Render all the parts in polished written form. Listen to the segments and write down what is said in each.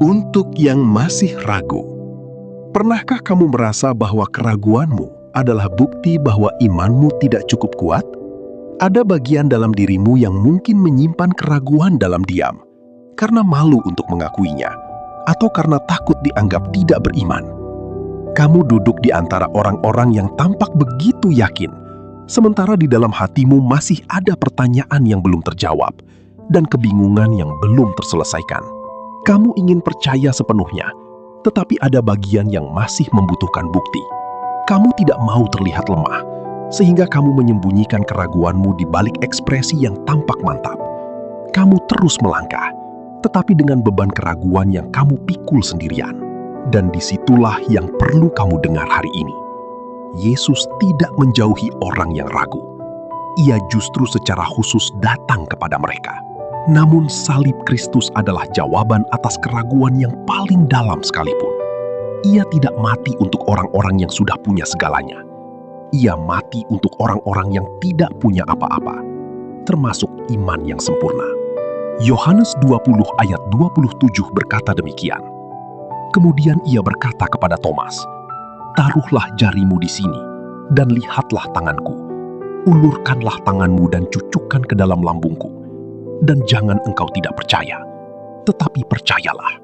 Untuk yang masih ragu, pernahkah kamu merasa bahwa keraguanmu adalah bukti bahwa imanmu tidak cukup kuat? Ada bagian dalam dirimu yang mungkin menyimpan keraguan dalam diam, karena malu untuk mengakuinya, atau karena takut dianggap tidak beriman. Kamu duduk di antara orang-orang yang tampak begitu yakin, sementara di dalam hatimu masih ada pertanyaan yang belum terjawab, dan kebingungan yang belum terselesaikan. Kamu ingin percaya sepenuhnya, tetapi ada bagian yang masih membutuhkan bukti. Kamu tidak mau terlihat lemah, sehingga kamu menyembunyikan keraguanmu di balik ekspresi yang tampak mantap. Kamu terus melangkah, tetapi dengan beban keraguan yang kamu pikul sendirian. Dan disitulah yang perlu kamu dengar hari ini. Yesus tidak menjauhi orang yang ragu. Ia justru secara khusus datang kepada mereka. Namun salib Kristus adalah jawaban atas keraguan yang paling dalam sekalipun. Ia tidak mati untuk orang-orang yang sudah punya segalanya. Ia mati untuk orang-orang yang tidak punya apa-apa, termasuk iman yang sempurna. Yohanes 20 ayat 27 berkata demikian. Kemudian ia berkata kepada Thomas, "Taruhlah jarimu di sini, dan lihatlah tanganku. Ulurkanlah tanganmu dan cucukkan ke dalam lambungku. Dan jangan engkau tidak percaya, tetapi percayalah."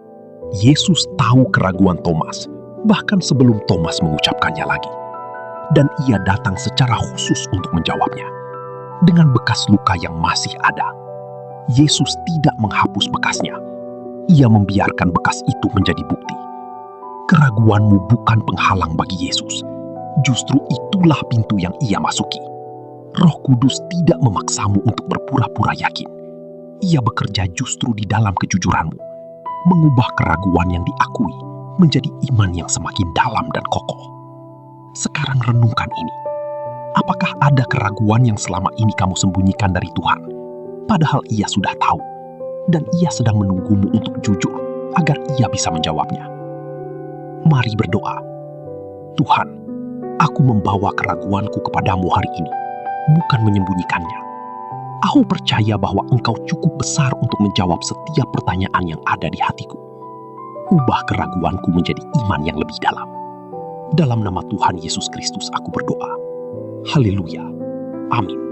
Yesus tahu keraguan Thomas, bahkan sebelum Thomas mengucapkannya lagi. Dan ia datang secara khusus untuk menjawabnya. Dengan bekas luka yang masih ada, Yesus tidak menghapus bekasnya. Ia membiarkan bekas itu menjadi bukti. Keraguanmu bukan penghalang bagi Yesus. Justru itulah pintu yang ia masuki. Roh Kudus tidak memaksamu untuk berpura-pura yakin. Ia bekerja justru di dalam kejujuranmu, mengubah keraguan yang diakui menjadi iman yang semakin dalam dan kokoh. Sekarang renungkan ini. Apakah ada keraguan yang selama ini kamu sembunyikan dari Tuhan, padahal ia sudah tahu, dan ia sedang menunggumu untuk jujur agar ia bisa menjawabnya? Mari berdoa. Tuhan, aku membawa keraguanku kepadamu hari ini, bukan menyembunyikannya. Aku percaya bahwa Engkau cukup besar untuk menjawab setiap pertanyaan yang ada di hatiku. Ubah keraguanku menjadi iman yang lebih dalam. Dalam nama Tuhan Yesus Kristus aku berdoa. Haleluya. Amin.